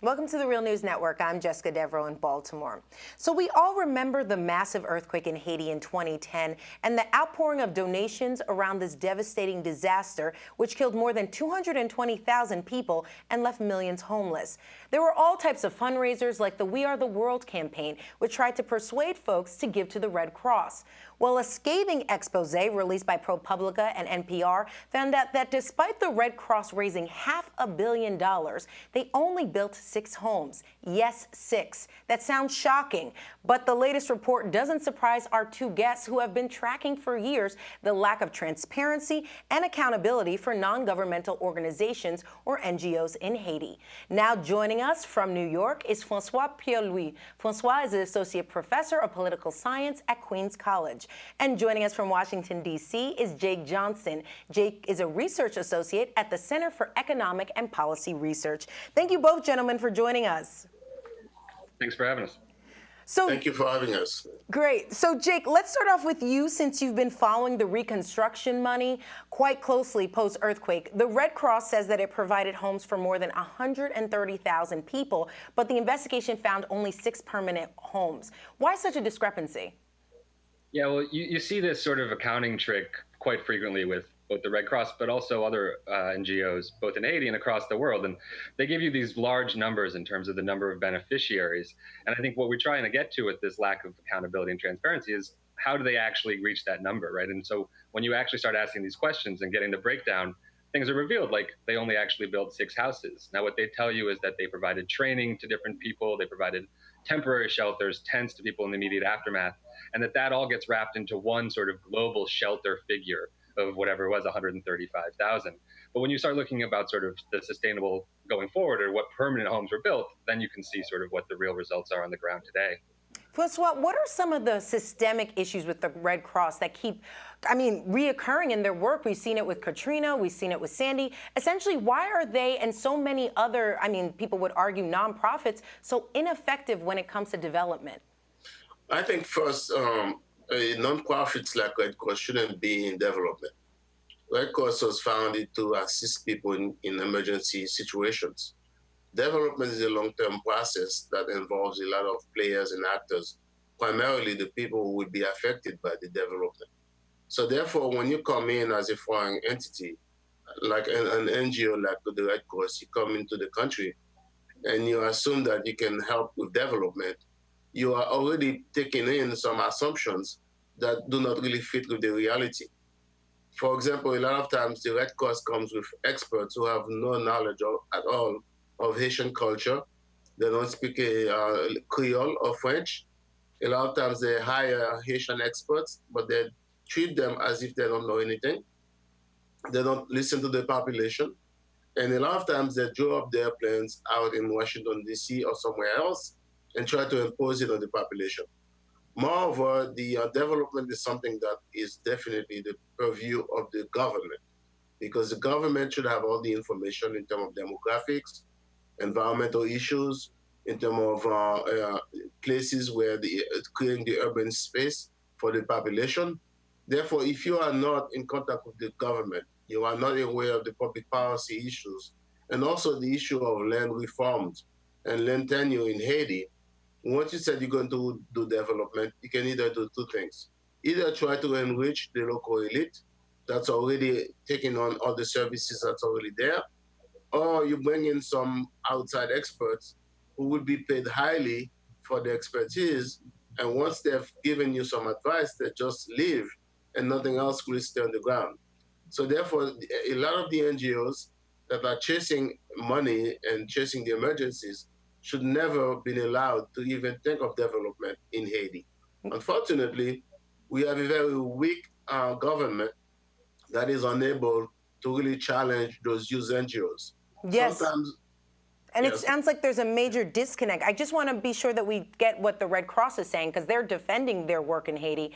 Welcome to the Real News Network. I'm Jessica Devereaux in Baltimore. So we all remember the massive earthquake in Haiti in 2010 and the outpouring of donations around this devastating disaster, which killed more than 220,000 people and left millions homeless. There were all types of fundraisers like the We Are the World campaign, which tried to persuade folks to give to the Red Cross. Well, a scathing expose released by ProPublica and NPR found out that despite the Red Cross raising $500 million, they only built 6 homes. Yes, 6. That sounds shocking, but the latest report doesn't surprise our 2 guests who have been tracking for years the lack of transparency and accountability for non-governmental organizations or NGOs in Haiti. Now joining us from New York is François Pierre-Louis. François is an associate professor of political science at Queens College. And joining us from Washington, D.C. is Jake Johnston. Jake is a research associate at the Center for Economic and Policy Research. Thank you both, gentlemen, for joining us. Thanks for having us. So, thank you for having us. Great. So, Jake, let's start off with you since you've been following the reconstruction money quite closely post-earthquake. The Red Cross says that it provided homes for more than 130,000 people, but the investigation found only 6 permanent homes. Why such a discrepancy? Yeah, well, you see this sort of accounting trick quite frequently with both the Red Cross, but also other NGOs, both in Haiti and across the world. And they give you these large numbers in terms of the number of beneficiaries. And I think what we're trying to get to with this lack of accountability and transparency is how do they actually reach that number, right? And so when you actually start asking these questions and getting the breakdown, things are revealed, like they only actually built 6 houses. Now, what they tell you is that they provided training to different people, they provided temporary shelters, tents to people in the immediate aftermath, and that all gets wrapped into one sort of global shelter figure of whatever it was, 135,000. But when you start looking about sort of the sustainable going forward or what permanent homes were built, then you can see sort of what the real results are on the ground today. François, what are some of the systemic issues with the Red Cross that keep, reoccurring in their work? We've seen it with Katrina, we've seen it with Sandy. Essentially, why are they and so many other, people would argue nonprofits, so ineffective when it comes to development? I think first, nonprofits like Red Cross shouldn't be in development. Red Cross was founded to assist people in emergency situations. Development is a long-term process that involves a lot of players and actors, primarily the people who would be affected by the development. So therefore, when you come in as a foreign entity, like an NGO like the Red Cross, you come into the country and you assume that you can help with development, you are already taking in some assumptions that do not really fit with the reality. For example, a lot of times the Red Cross comes with experts who have no knowledge at all of Haitian culture. They don't speak Creole or French. A lot of times they hire Haitian experts, but they treat them as if they don't know anything. They don't listen to the population. And a lot of times they draw up their plans out in Washington, D.C. or somewhere else and try to impose it on the population. Moreover, the development is something that is definitely the purview of the government, because the government should have all the information in terms of demographics, environmental issues, in terms of places where creating the urban space for the population. Therefore, if you are not in contact with the government, you are not aware of the public policy issues, and also the issue of land reforms and land tenure in Haiti. Once you said you're going to do development, you can either do 2 things. Either try to enrich the local elite that's already taking on all the services that's already there, or you bring in some outside experts who will be paid highly for their expertise, and once they've given you some advice, they just leave and nothing else will stay on the ground. So therefore, a lot of the NGOs that are chasing money and chasing the emergencies should never have been allowed to even think of development in Haiti. Unfortunately, we have a very weak government that is unable to really challenge those youth NGOs. Yes. Sometimes, and yes. It sounds like there's a major disconnect. I just want to be sure that we get what the Red Cross is saying, because they're defending their work in Haiti.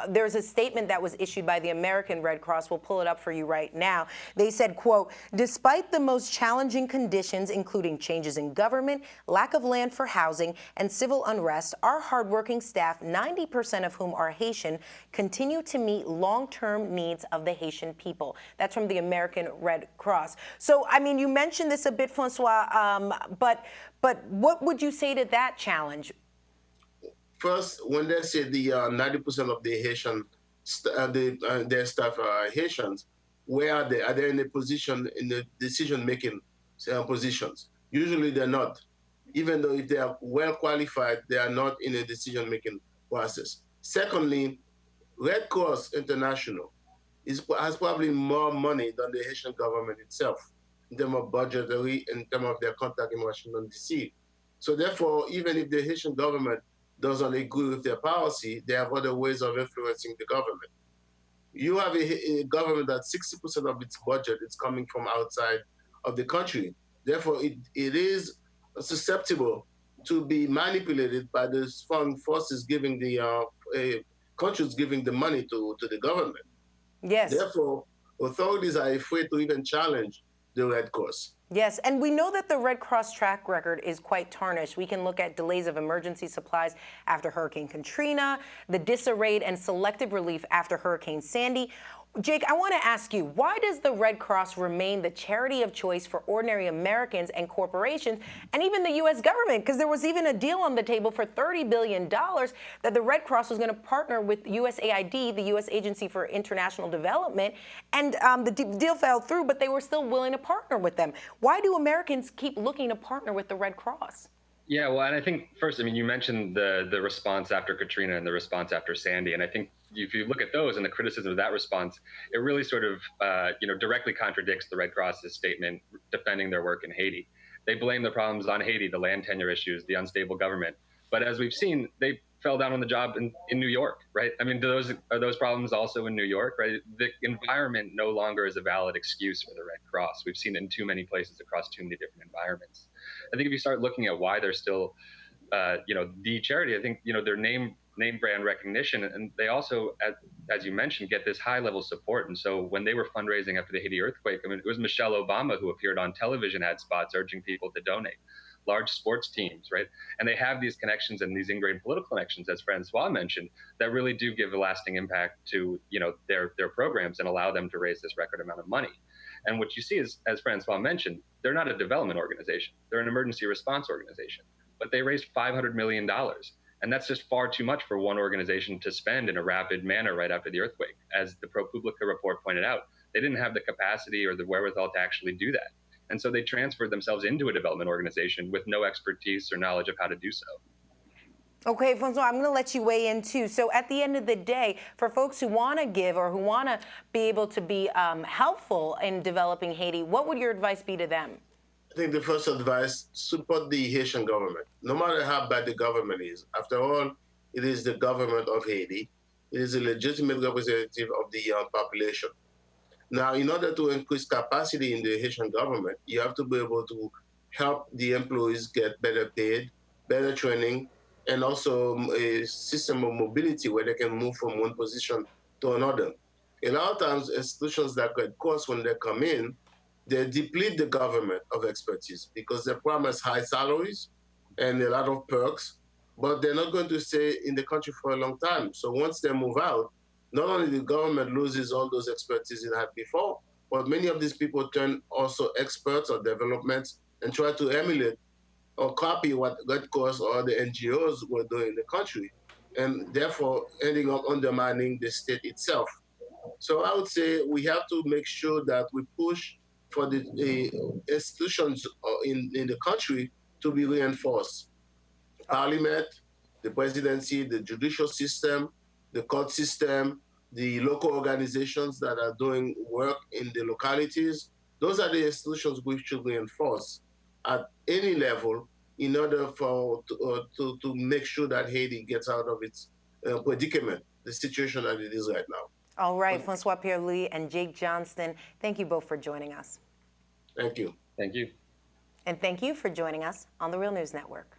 There's a statement that was issued by the American Red Cross. We'll pull it up for you right now. They said, quote, "Despite the most challenging conditions, including changes in government, lack of land for housing, and civil unrest, our hardworking staff, 90% of whom are Haitian, continue to meet long-term needs of the Haitian people." That's from the American Red Cross. So, you mentioned this a bit, François. But what would you say to that challenge? First, when they say the 90% of the Haitian, their staff are Haitians, where are they? Are they in a position, in the decision-making positions? Usually they're not. Even though if they are well qualified, they are not in a decision-making process. Secondly, Red Cross International has probably more money than the Haitian government itself in terms of budgetary, in terms of their contact in Washington, D.C. So therefore, even if the Haitian government doesn't agree with their policy, they have other ways of influencing the government. You have a government that 60% of its budget is coming from outside of the country. Therefore, it is susceptible to be manipulated by the foreign forces giving the countries giving the money to the government. Yes. Therefore, authorities are afraid to even challenge the Red Cross. Yes, and we know that the Red Cross track record is quite tarnished. We can look at delays of emergency supplies after Hurricane Katrina, the disarrayed and selective relief after Hurricane Sandy. Jake, I want to ask you, why does the Red Cross remain the charity of choice for ordinary Americans and corporations and even the U.S. government? Because there was even a deal on the table for $30 billion that the Red Cross was going to partner with USAID, the U.S. Agency for International Development, and the deal fell through, but they were still willing to partner with them. Why do Americans keep looking to partner with the Red Cross? Yeah, well, and I think first, I mean, you mentioned the response after Katrina and the response after Sandy, and I think if you look at those and the criticism of that response, it really sort of, directly contradicts the Red Cross's statement defending their work in Haiti. They blame the problems on Haiti, the land tenure issues, the unstable government. But as we've seen, they fell down on the job in New York, right? I mean, are those problems also in New York, right? The environment no longer is a valid excuse for the Red Cross. We've seen it in too many places across too many different environments. I think if you start looking at why they're still, the charity, I think, their name brand recognition, and they also, as you mentioned, get this high level support. And so when they were fundraising after the Haiti earthquake, I mean, it was Michelle Obama who appeared on television ad spots urging people to donate. Large sports teams, right? And they have these connections and these ingrained political connections, as François mentioned, that really do give a lasting impact to, their programs and allow them to raise this record amount of money. And what you see is, as François mentioned, they're not a development organization. They're an emergency response organization, but they raised $500 million. And that's just far too much for one organization to spend in a rapid manner right after the earthquake. As the ProPublica report pointed out, they didn't have the capacity or the wherewithal to actually do that. And so they transferred themselves into a development organization with no expertise or knowledge of how to do so. Okay, François, I'm going to let you weigh in too. So at the end of the day, for folks who want to give or who want to be able to be helpful in developing Haiti, what would your advice be to them? I think the first advice, support the Haitian government, no matter how bad the government is. After all, it is the government of Haiti. It is a legitimate representative of the population. Now, in order to increase capacity in the Haitian government, you have to be able to help the employees get better paid, better training, and also a system of mobility where they can move from one position to another. A lot of times, institutions like Red Cross, when they come in, they deplete the government of expertise because they promise high salaries and a lot of perks, but they're not going to stay in the country for a long time. So once they move out, not only the government loses all those expertise it had before, but many of these people turn also experts or developments and try to emulate or copy what Red Cross or the NGOs were doing in the country, and therefore ending up undermining the state itself. So I would say we have to make sure that we push for the institutions in the country to be reinforced. Parliament, the presidency, the judicial system, the court system, the local organizations that are doing work in the localities, those are the institutions we should reinforce at any level in order to make sure that Haiti gets out of its predicament, the situation that it is right now. All right, François Pierre-Louis and Jake Johnston, thank you both for joining us. Thank you. Thank you. And thank you for joining us on the Real News Network.